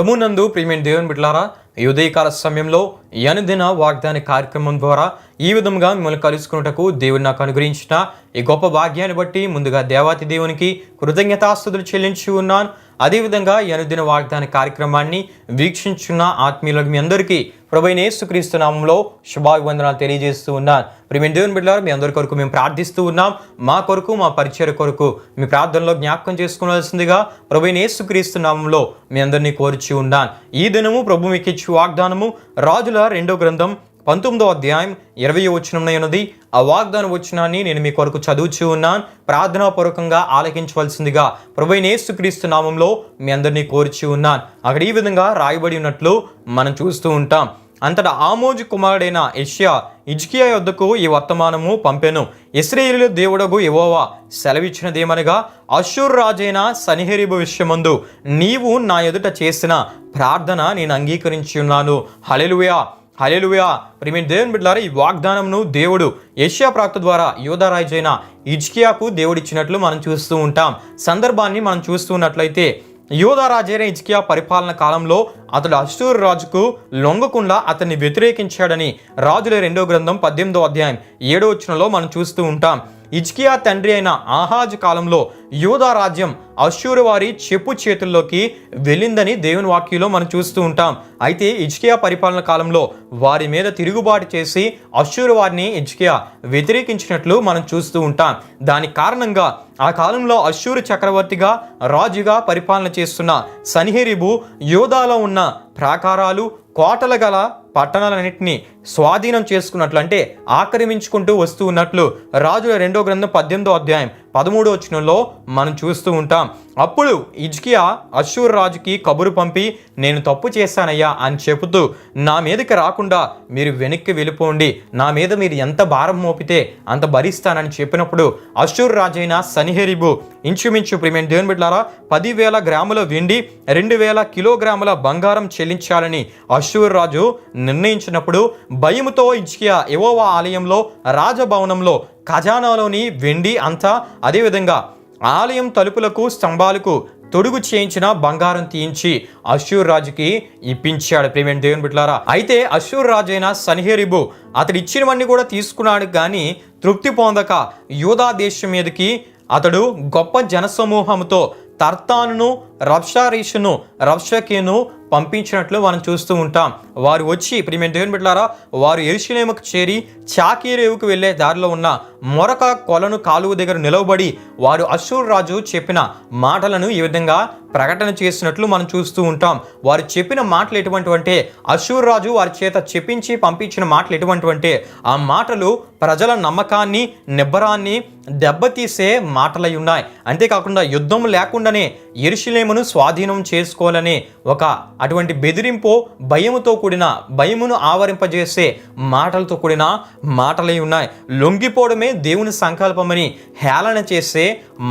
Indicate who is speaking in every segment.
Speaker 1: ప్రభునందు ప్రియమైన దేవుని బిడ్డలారా, ఈ ఉదయకాల సమయంలో ఈ అనుదిన వాగ్దాన కార్యక్రమం ద్వారా ఈ విధంగా మిమ్మల్ని కలుసుకున్నటకు దేవుడు నాకు అనుగ్రహించిన ఈ గొప్ప భాగ్యాన్ని బట్టి ముందుగా దేవాతి దేవునికి కృతజ్ఞతాస్తుతులు చెల్లించి ఉన్నాను. అదేవిధంగా ఈ అనుదిన వాగ్దాన కార్యక్రమాన్ని వీక్షించున్న ఆత్మీయులకు మీ అందరికీ ప్రభువైన యేసుక్రీస్తు నామములో శుభాభివందనాలు తెలియజేస్తూ ఉన్నాను. ప్రియమైన దేవుని బిడ్డలారా, మీ అందరి కొరకు మేము ప్రార్థిస్తూ ఉన్నాం. మా కొరకు, మా పరిచయ కొరకు మీ ప్రార్థనలో జ్ఞాపకం చేసుకోవాల్సిందిగా ప్రభువైన యేసుక్రీస్తు నామములో మీ అందరినీ కోరుచు ఉన్నాను. ఈ దినము ప్రభు మీకు ఇచ్చే వాగ్దానము రాజుల 2వ గ్రంథం 19వ అధ్యాయం 20వ వచనంలో ఉన్నది. ఆ వాగ్దాన వచనాన్ని నేను మీ కొరకు చదువుచూ ఉన్నాను. ప్రార్థనాపూర్వకంగా ఆలకించవలసిందిగా ప్రభువైన యేసుక్రీస్తు నామంలో మీ అందరినీ కోరుచూ ఉన్నాను. అక్కడ ఈ విధంగా రాయబడి ఉన్నట్లు మనం చూస్తూ ఉంటాం. అంతటా ఆమోజు కుమారుడైన యెషయా హిజ్కియా యొద్దకు ఈ వర్తమానము పంపెను. ఇశ్రాయేలు దేవుడగు యెహోవా సెలవిచ్చినదేమనగా, అష్షూరు రాజైన సన్హెరీబు విషయమందు నీవు నా ఎదుట చేసిన ప్రార్థన నేను అంగీకరించి ఉన్నాను. హల్లెలూయా, హల్లెలూయా. ప్రియమైన దేవుని బిడ్డలారా, ఈ వాగ్దానంను దేవుడు యెషయా ప్రవక్త ద్వారా యూదా రాజైన హిజ్కియాకు దేవుడిచ్చినట్లు మనం చూస్తూ ఉంటాం. సందర్భాన్ని మనం చూస్తున్నట్లయితే యూదా రాజైన హిజ్కియా పరిపాలన కాలంలో అతడు అష్షూరు రాజుకు లొంగకుండా అతన్ని వ్యతిరేకించాడని రాజుల 2వ గ్రంథం 18వ అధ్యాయం 7వ వచనంలో మనం చూస్తూ ఉంటాం. హిజ్కియా తండ్రి అయిన ఆహాజు కాలంలో యూదా రాజ్యం అష్షూరు వారి చెప్పు చేతుల్లోకి వెళ్ళిందని దేవుని వాక్యంలో మనం చూస్తూ ఉంటాం. అయితే హిజ్కియా పరిపాలన కాలంలో వారి మీద తిరుగుబాటు చేసి అష్షూరు వారిని హిజ్కియా వ్యతిరేకించినట్లు మనం చూస్తూ ఉంటాం. దానికి కారణంగా ఆ కాలంలో అష్షూరు చక్రవర్తిగా రాజుగా పరిపాలన చేస్తున్న సన్హెరీబు యూదాలో ఉన్న ప్రాకారాలు, కోటలు గల పట్టణాలన్నింటినీ స్వాధీనం చేసుకున్నట్లు, అంటే ఆక్రమించుకుంటూ వస్తూ ఉన్నట్లు రాజుల 2వ గ్రంథం 18వ అధ్యాయం 13వ వచనంలో మనం చూస్తూ ఉంటాం. అప్పుడు హిజ్కియా అష్షూరు రాజుకి కబురు పంపి, నేను తప్పు చేశానయ్యా అని చెబుతూ, నా మీదకి రాకుండా మీరు వెనక్కి వెళ్ళిపోండి, నా మీద మీరు ఎంత భారం మోపితే అంత భరిస్తానని చెప్పినప్పుడు అష్షూరు రాజైన సన్హెరీబు ఇంచుమించు ప్రియమైన దేవుని బిడ్డలారా 10,000 గ్రాముల వెండి, 2,000 కిలోగ్రాముల బంగారం చెల్లించాలని అష్షూరు రాజు నిర్ణయించినప్పుడు భయముతో హిజ్కియా యెహోవా ఆలయంలో రాజభవనంలో ఖజానాలోని వెండి అంతా, అదేవిధంగా ఆలయం తలుపులకు స్తంభాలకు తొడుగు చేయించిన బంగారం తీయించి అష్షూరు రాజుకి ఇప్పించాడు. ప్రియమైన దేవుని బిడ్డలారా, అయితే అష్షూరు రాజు అయిన సన్హెరీబు అతడు ఇచ్చినవన్నీ కూడా తీసుకున్నాడు, కానీ తృప్తి పొందక యూదా దేశం మీదకి అతడు గొప్ప జనసమూహంతో తర్తానును, రబ్షారీషును, రబ్షకేను పంపించినట్లు మనం చూస్తూ ఉంటాం. వారు వచ్చి ప్రియమైన దేవుని బిడ్డలారా, వారు యెరూషలేముకు చేరి చాకీరేవుకు వెళ్ళే దారిలో ఉన్న మొరక కొలను కాలువ దగ్గర నిలవబడి వారు అష్షూరు రాజు చెప్పిన మాటలను ఈ విధంగా ప్రకటన చేసినట్లు మనం చూస్తూ ఉంటాం. వారు చెప్పిన మాటలు ఎటువంటివంటే, అష్షూరు రాజు వారి చేత చెప్పించి పంపించిన మాటలు ఎటువంటివంటే, ఆ మాటలు ప్రజల నమ్మకాన్ని, నిబ్బరాన్ని దెబ్బతీసే మాటలై ఉన్నాయి. అంతేకాకుండా యుద్ధం లేకుండానే యెరూషలేమును స్వాధీనం చేసుకోవాలనే ఒక అటువంటి బెదిరింపు, భయముతో కూడిన, భయమును ఆవరింపజేసే మాటలతో కూడిన మాటలై ఉన్నాయి. లొంగిపోవడమే దేవుని సంకల్పమని హేళన చేసే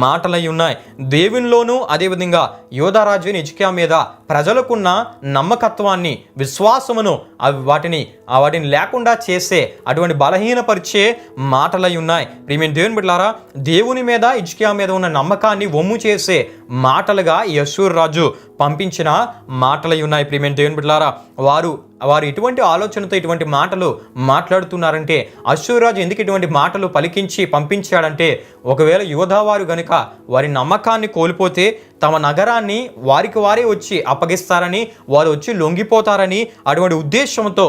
Speaker 1: మాటలై ఉన్నాయి. దేవునిలోనూ అదేవిధంగా యూదారాజు హిజ్కియా మీద ప్రజలకున్న నమ్మకత్వాన్ని, విశ్వాసమును వాటిని లేకుండా చేసే అటువంటి బలహీనపరిచే మాటలై ఉన్నాయి. ప్రియమైన దేవుని బిడ్డలారా, దేవుని మీద హిజ్కియా మీద ఉన్న నమ్మకాన్ని వమ్ము చేసే మాటలుగా ఈ అష్షూరు రాజు పంపించిన మాటలై ఉన్నాయి. ప్రియమైన దేవుని బిడ్డలారా, వారు ఇటువంటి ఆలోచనతో ఇటువంటి మాటలు మాట్లాడుతున్నారంటే, అష్షూరు రాజు ఎందుకు ఇటువంటి మాటలు పలికించి పంపించాడంటే, ఒకవేళ యూదావారు గనుక వారి నమ్మకాన్ని కోల్పోతే తమ నగరాన్ని వారికి వారే వచ్చి అప్పగిస్తారని, వారు వచ్చి లొంగిపోతారని, అటువంటి ఉద్దేశంతో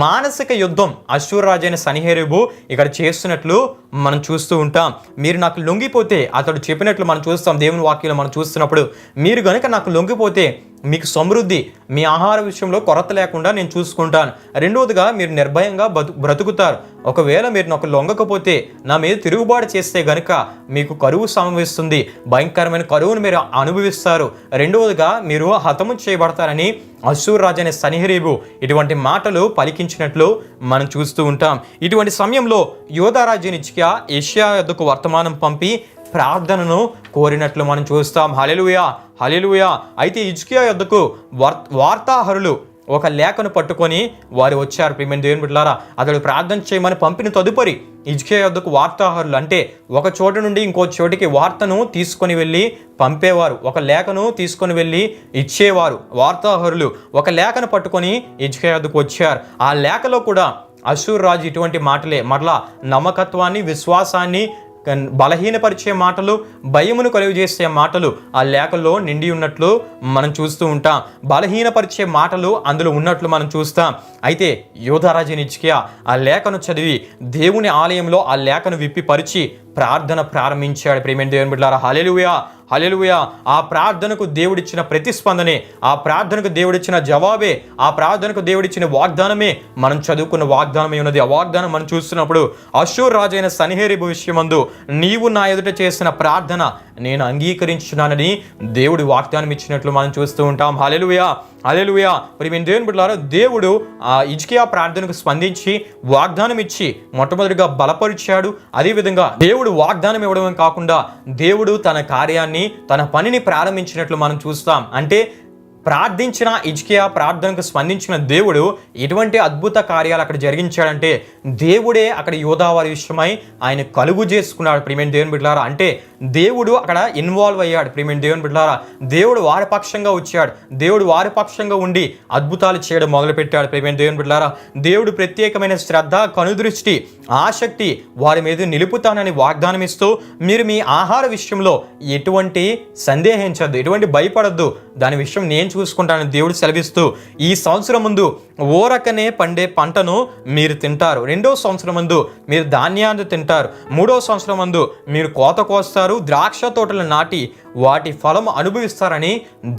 Speaker 1: మానసిక యుద్ధం అష్షూరు రాజైన సన్హెరీబు ఇక్కడ చేస్తున్నట్లు మనం చూస్తూ ఉంటాం. మీరు నాకు లొంగిపోతే, అతడు చెప్పినట్లు మనం చూస్తాం దేవుని వాక్యంలో మనం చూస్తున్నప్పుడు, మీరు గనుక నాకు లొంగిపోతే మీకు సమృద్ధి, మీ ఆహార విషయంలో కొరత లేకుండా నేను చూసుకుంటాను. రెండవదిగా మీరు నిర్భయంగా బ్రతుకుతారు. ఒకవేళ మీరు నాకు లొంగకపోతే, నా మీద తిరుగుబాటు చేస్తే గనుక మీకు కరువు సంభవిస్తుంది, భయంకరమైన కరువును మీరు అనుభవిస్తారు. రెండవదిగా మీరు హతము చేయబడతారని అష్షూరు రాజైన సన్హెరీబు ఇటువంటి మాటలు పలికించినట్లు మనం చూస్తూ ఉంటాం. ఇటువంటి సమయంలో యూదా రాజు హిజ్కియా యెషయా యొద్దకు వర్తమానం పంపి ప్రార్థనను కోరినట్లు మనం చూస్తాం. హల్లెలూయా, హల్లెలూయా. అయితే హిజ్కియా యొద్దకు వార్తాహరులు ఒక లేఖను పట్టుకొని వారు వచ్చారు. ప్రియమైన దేవుని బిడ్డలారా, అతడు ప్రార్థన చేయమని పంపిన తదుపరి హిజ్కియా యొద్దకు వార్తాహరులు, అంటే ఒక చోటు నుండి ఇంకో చోటికి వార్తను తీసుకొని వెళ్ళి పంపేవారు, ఒక లేఖను తీసుకొని వెళ్ళి ఇచ్చేవారు. వార్తాహరులు ఒక లేఖను పట్టుకొని హిజ్కియా యొద్దకు వచ్చారు. ఆ లేఖలో కూడా అష్షూరు రాజు ఇటువంటి మాటలే, మరలా నమ్మకత్వాన్ని, విశ్వాసాన్ని బలహీనపరిచే మాటలు, భయమును కలుగజేసే మాటలు ఆ లేఖల్లో నిండి ఉన్నట్లు మనం చూస్తూ ఉంటాం. బలహీనపరిచే మాటలు అందులో ఉన్నట్లు మనం చూస్తాం. అయితే యోధారాజు హిజ్కియా ఆ లేఖను చదివి దేవుని ఆలయంలో ఆ లేఖను విప్పిపరిచి ప్రార్థన ప్రారంభించాడు. ప్రియమైన దేవుని బిడ్డలారా, హల్లెలూయా, హల్లెలూయా. ఆ ప్రార్థనకు దేవుడిచ్చిన ప్రతిస్పందనే, ఆ ప్రార్థనకు దేవుడిచ్చిన జవాబే, ఆ ప్రార్థనకు దేవుడిచ్చిన వాగ్దానమే మనం చదువుకున్న వాగ్దానమే ఉన్నది. ఆ వాగ్దానం మనం చూస్తున్నప్పుడు అష్షూరు రాజైన సన్హెరీబు విషయమందు నీవు నా ఎదుట చేసిన ప్రార్థన నేను అంగీకరించున్నానని దేవుడు వాగ్దానం ఇచ్చినట్లు మనం చూస్తూ ఉంటాం. హల్లెలూయా, హల్లెలూయా. ప్రియమైన దేవుని బిడ్డలారా, దేవుడు ఆ హిజ్కియా ప్రార్థనకు స్పందించి వాగ్దానం ఇచ్చి మొట్టమొదటిగా బలపరిచాడు. అదేవిధంగా దేవుడు వాగ్దానం ఇవ్వడమే కాకుండా దేవుడు తన కార్యాన్ని, తన పనిని ప్రారంభించినట్లు మనం చూస్తాం. అంటే ప్రార్థించిన హిజ్కియా ప్రార్థనకు స్పందించిన దేవుడు ఎటువంటి అద్భుత కార్యాలు అక్కడ జరిగించాడంటే దేవుడే అక్కడ యోధావారి విషయమై ఆయన కలుగు చేసుకున్నాడు. ప్రియమైన దేవుని బిడ్డలారా, అంటే దేవుడు అక్కడ ఇన్వాల్వ్ అయ్యాడు. ప్రియమైన దేవుని బిడ్డలారా, దేవుడు వారి పక్షంగా వచ్చాడు, దేవుడు వారి పక్షంగా ఉండి అద్భుతాలు చేయడం మొదలుపెట్టాడు. ప్రియమైన దేవుని బిడ్డలారా, దేవుడు ప్రత్యేకమైన శ్రద్ధ, కనుదృష్టి, ఆసక్తి వారి మీద నిలుపుతానని వాగ్దానం ఇస్తూ మీరు మీ ఆహార విషయంలో ఎటువంటి సందేహించద్దు, ఎటువంటి భయపడద్దు, దాని విషయం నేను చూసుకుంటానని దేవుడు సెలవిస్తూ ఈ సంవత్సరం ముందు ఓరకనే పండే పంటను మీరు తింటారు, రెండో సంవత్సరం ముందు మీరు ధాన్యాన్ని తింటారు, మూడో సంవత్సరం ముందు మీరు కోత కోస్తారు, ద్రాక్ష తోటలు నాటి వాటి ఫలం అనుభవిస్తారని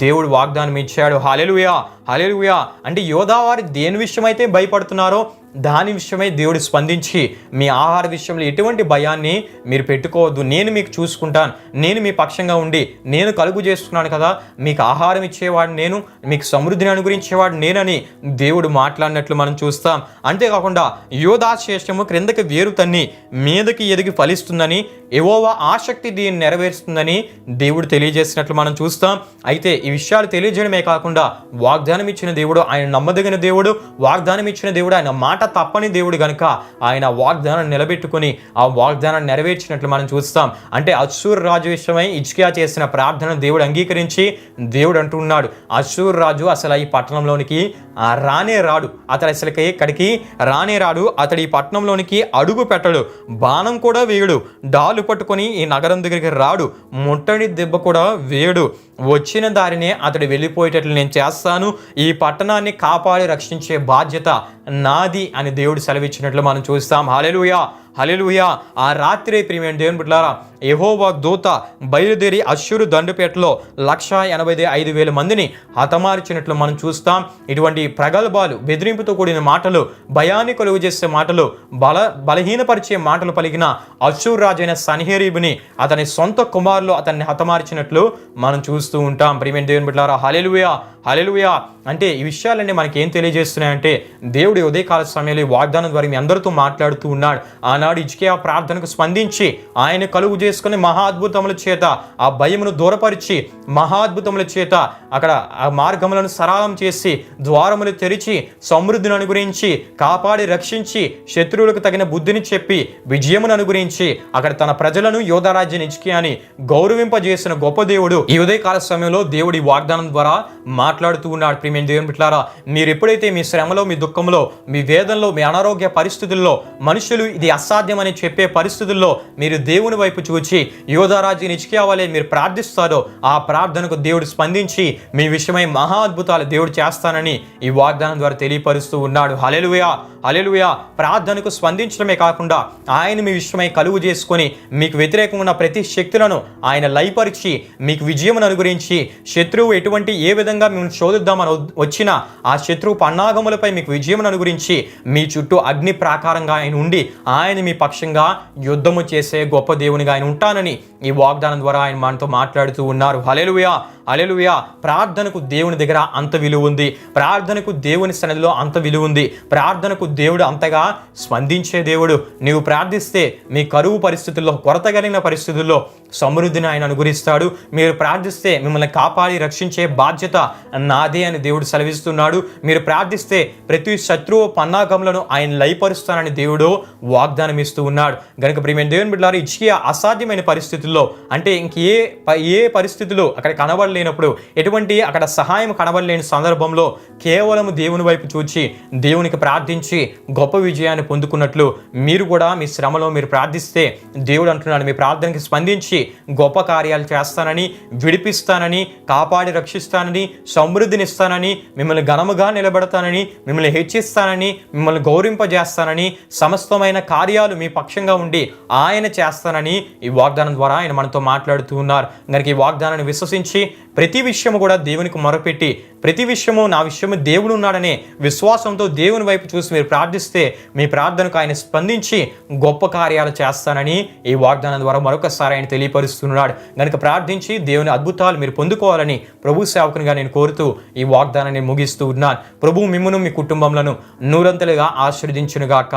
Speaker 1: దేవుడు వాగ్దానం ఇచ్చాడు. హల్లెలూయా, హల్లెలూయా. అంటే యోధావారు దేని విషయమైతే భయపడుతున్నారో దాని విషయమై దేవుడు స్పందించి మీ ఆహార విషయంలో ఎటువంటి భయాన్ని మీరు పెట్టుకోవద్దు, నేను మీకు చూసుకుంటాను, నేను మీ పక్షంగా ఉండి నేను కలుగు చేస్తున్నాను కదా, మీకు ఆహారం ఇచ్చేవాడు నేను, మీకు సమృద్ధిని అనుగ్రహించేవాడు నేనని దేవుడు మాట్లాడినట్లు మనం చూస్తాం. అంతేకాకుండా యోధాశేషము క్రిందకి వేరు తన్ని మీదకి ఎదిగి ఫలిస్తుందని, యెహోవా ఆసక్తి దీన్ని నెరవేరుస్తుందని దేవుడు తెలియజేసినట్లు మనం చూస్తాం. అయితే ఈ విషయాలు తెలియజేయడమే కాకుండా వాగ్దానం ఇచ్చిన దేవుడు ఆయన నమ్మదగిన దేవుడు, వాగ్దానం ఇచ్చిన దేవుడు ఆయన మాట తప్పని దేవుడు గనుక ఆయన వాగ్దానాన్ని నిలబెట్టుకుని ఆ వాగ్దానాన్ని నెరవేర్చినట్లు మనం చూస్తాం. అంటే అష్షూరు రాజు విషయమై హిజ్కియా చేసిన ప్రార్థన దేవుడు అంగీకరించి దేవుడు అంటున్నాడు, అష్షూరు రాజు అసలు ఈ పట్టణంలోనికి రానే రాడు, అతడు అసలుకి ఇక్కడికి రానే రాడు, అతడు ఈ పట్టణంలోనికి అడుగు పెట్టడు, బాణం కూడా వేయడు, డాలు పట్టుకొని ఈ నగరం దగ్గరికి రాడు, ముట్టడి దెబ్బ కూడా వేయడు, వచ్చిన దారినే అతడు వెళ్ళిపోయేటట్లు నేను చేస్తాను, ఈ పట్టణాన్ని కాపాడి రక్షించే బాధ్యత నాది అని దేవుడు సెలవిచ్చినట్లు మనం చూస్తాం. హల్లెలూయా, హల్లెలూయా. ఆ రాత్రి ప్రియమైన దేవుని బిడ్డలారా, యెహోవా దూత బయలుదేరి అష్షూరు దండుపేటలో 185,000 మందిని హతమార్చినట్లు మనం చూస్తాం. ఇటువంటి ప్రగల్భాలు, బెదిరింపుతో కూడిన మాటలు, భయాన్ని కలుగు చేసే మాటలు, బలహీనపరిచే మాటలు పలికిన అష్షూరు రాజైన సన్హెరీబుని అతని సొంత కుమారులు అతన్ని హతమార్చినట్లు మనం చూస్తూ ఉంటాం. ప్రియమైన దేవుని బిడ్డలారా, హల్లెలూయా, హల్లెలూయా. అంటే ఈ విషయాలన్నీ మనకి ఏం తెలియజేస్తున్నాయంటే దేవుడు ఉదయకాల సమయంలో ఈ వాగ్దానం ద్వారా మీ అందరితో మాట్లాడుతూ ఉన్నాడు. ఆనాడు హిజ్కియా ప్రార్థనకు స్పందించి ఆయన కలుగు చేసుకుని మహాద్భుతముల చేత ఆ భయమును దూరపరిచి మహాద్భుతముల చేత అక్కడ ఆ మార్గములను సరళం చేసి ద్వారములు తెరిచి సమృద్ధిని అనుగురించి కాపాడి రక్షించి శత్రువులకు తగిన బుద్ధిని చెప్పి విజయమును అనుగురించి అక్కడ తన ప్రజలను యోధారాజ్యం హిజ్కియాని గౌరవింపజేసిన గొప్ప దేవుడు ఈ ఉదయకాల సమయంలో దేవుడి వాగ్దానం ద్వారా మాట్లాడుతూ ఉన్నాడు. ప్రియమైన దేవుని బిడ్డలారా, మీరు ఎప్పుడైతే మీ శ్రమలో, మీ దుఃఖంలో, మీ వేదనలో, మీ అనారోగ్య పరిస్థితుల్లో, మనుషులు ఇది అసాధ్యమని చెప్పే పరిస్థితుల్లో మీరు దేవుని వైపు చూచి యోధారాజు హిజ్కియా వలె మీరు ప్రార్థిస్తారో ఆ ప్రార్థనకు దేవుడు స్పందించి మీ విషయమై మహా అద్భుతాలు దేవుడు చేస్తానని ఈ వాగ్దానం ద్వారా తెలియపరుస్తూ ఉన్నాడు. హల్లెలూయా, హల్లెలూయా. ప్రార్థనకు స్పందించడమే కాకుండా ఆయన మీ విషయమై కలుగు చేసుకొని మీకు వ్యతిరేకంగా ఉన్న ప్రతి శక్తులను ఆయన లయపరిచి మీకు విజయమును అనుగురించి శత్రువు ఎటువంటి ఏ విధంగా మేము శోధిద్దామని వచ్చిన ఆ శత్రువు పన్నాగములపై మీకు విజయమును అనుగురించి మీ చుట్టూ అగ్ని ప్రాకారంగా ఆయన ఉండి ఆయన మీ పక్షంగా యుద్ధము చేసే గొప్ప దేవునిగా ఆయన ఉంటానని ఈ వాగ్దానం ద్వారా ఆయన మనతో మాట్లాడుతూ ఉన్నారు. హల్లెలూయా, హల్లెలూయా. ప్రార్థనకు దేవుని దగ్గర అంత విలువ ఉంది. ప్రార్థనకు దేవుని సన్నిధిలో అంత విలువ ఉంది. ప్రార్థనకు దేవుడు అంతగా స్పందించే దేవుడు. నీవు ప్రార్థిస్తే మీ కరువు పరిస్థితుల్లో, కొరత కలిగిన పరిస్థితుల్లో సమృద్ధిని ఆయన అనుగ్రహిస్తాడు. మీరు ప్రార్థిస్తే మిమ్మల్ని కాపాడి రక్షించే బాధ్యత నాదే అని దేవుడు సెలవిస్తున్నాడు. మీరు ప్రార్థిస్తే ప్రతి శత్రువు పన్నాగములను ఆయన లయపరుస్తానని దేవుడు వాగ్దానం ఇస్తూ ఉన్నాడు. గనుక ప్రియమైన దేవుని బిడ్డలారా, హిజ్కియా అసాధ్యమైన పరిస్థితుల్లో, అంటే ఏ పరిస్థితులు అక్కడ కనబడలేనప్పుడు, ఎటువంటి అక్కడ సహాయం కనబడలేని సందర్భంలో కేవలం దేవుని వైపు చూచి దేవునికి ప్రార్థించి గొప్ప విజయాన్ని పొందుకున్నట్లు మీరు కూడా మీ శ్రమలో మీరు ప్రార్థిస్తే దేవుడు అంటున్నాడు, మీ ప్రార్థనకి స్పందించి గొప్ప కార్యాలు చేస్తానని, విడిపిస్తానని, కాపాడి రక్షిస్తానని, సమృద్ధినిస్తానని, మిమ్మల్ని ఘనముగా నిలబెడతానని, మిమ్మల్ని హెచ్చిస్తానని, మిమ్మల్ని గౌరవింపజేస్తానని, సమస్తమైన కార్యాలు మీ పక్షంగా ఉండి ఆయన చేస్తానని ఈ వాగ్దానం ద్వారా ఆయన మనతో మాట్లాడుతూ ఉన్నారు. కనుక ఈ వాగ్దానాన్ని విశ్వసించి ప్రతి విషయము కూడా దేవునికి మొరపెట్టి, ప్రతి విషయము నా విషయము దేవుడు ఉన్నాడనే విశ్వాసంతో దేవుని వైపు చూసి మీరు ప్రార్థిస్తే మీ ప్రార్థనకు ఆయన స్పందించి గొప్ప కార్యాలు చేస్తానని ఈ వాగ్దానం ద్వారా మరొకసారి ఆయన తెలియపరుస్తున్నాడు. కనుక ప్రార్థించి దేవుని అద్భుతాలు మీరు పొందుకోవాలని ప్రభు సేవకునిగా నేను కోరుతూ ఈ వాగ్దానాన్ని ముగిస్తూ ఉన్నాను. ప్రభు మిమ్మును మీ కుటుంబంలో నూరంతలుగా ఆశీర్వదించునుగాక.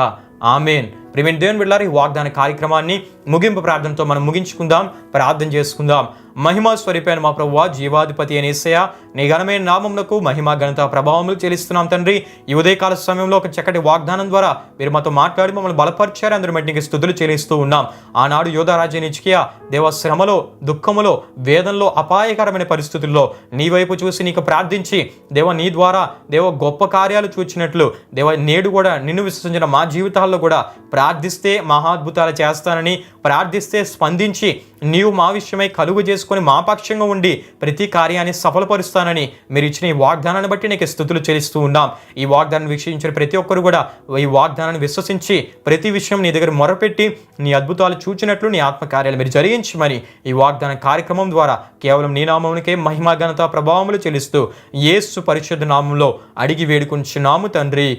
Speaker 1: ఆమేన్. ప్రియమైన దేవుని బిడ్డలారా, ఈ వాగ్దాన కార్యక్రమాన్ని ముగింపు ప్రార్థనతో మనం ముగించుకుందాం, ప్రార్థన చేసుకుందాం. మహిమా స్వరూపైన మా ప్రభువా, జీవాధిపతి అయిన యేసయ్యా, నీ ఘనమైన నామమునకు మహిమ, ఘనత, ప్రభావములు చెల్లిస్తున్నాం తండ్రి. ఈ ఉదయకాల సమయంలో ఒక చక్కటి వాగ్దానం ద్వారా మీరు మాతో మాట్లాడి మమ్మల్ని బలపరిచారు. అందరి మట్టి నీకు స్తుతులు చెల్లిస్తూ ఉన్నాం. ఆనాడు యోధారాజైన హిజ్కియా దేవ శ్రమలో, దుఃఖములో, వేదనలో, అపాయకరమైన పరిస్థితుల్లో నీ వైపు చూసి నీకు ప్రార్థించి దేవ నీ ద్వారా దేవ గొప్ప కార్యాలు చూచినట్లు దేవ నేడు కూడా నిన్ను విశ్వసించిన మా జీవితాల్లో కూడా ప్రార్థిస్తే మహాద్భుతాలు చేస్తానని, ప్రార్థిస్తే స్పందించి నీవు మా విషయమై కలుగు చేసుకొని మా పక్షంగా ఉండి ప్రతి కార్యాన్ని సఫలపరుస్తానని మీరు ఇచ్చిన ఈ వాగ్దానాన్ని బట్టి నీకు స్తుతులు చెల్లిస్తూ ఉన్నాం. ఈ వాగ్దానాన్ని వీక్షించిన ప్రతి ఒక్కరు కూడా ఈ వాగ్దానాన్ని విశ్వసించి ప్రతి విషయం నీ దగ్గర మొరపెట్టి నీ అద్భుతాలు చూచినట్లు నీ ఆత్మకార్యాలు మీరు జరిగించమని ఈ వాగ్దాన కార్యక్రమం ద్వారా కేవలం నీ నామమునికే మహిమ, ఘనత, ప్రభావములు చెల్లిస్తూ యేసు పరిశుద్ధ నామంలో అడిగి వేడుకుంటున్నాము తండ్రి.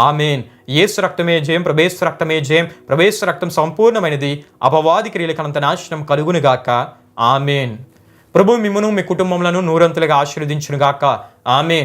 Speaker 1: ఆమేన్. యేసు రక్తమే జయం, ప్రభేసు రక్తమే జయం, ప్రభేసు రక్తం సంపూర్ణమైనది, అపవాది క్రియలకనంత నాశనం కలుగునుగాక. ఆమేన్. ప్రభు మిమ్మును మీ కుటుంబములను నూరంతులుగా ఆశీర్వదించునుగాక. ఆమేన్.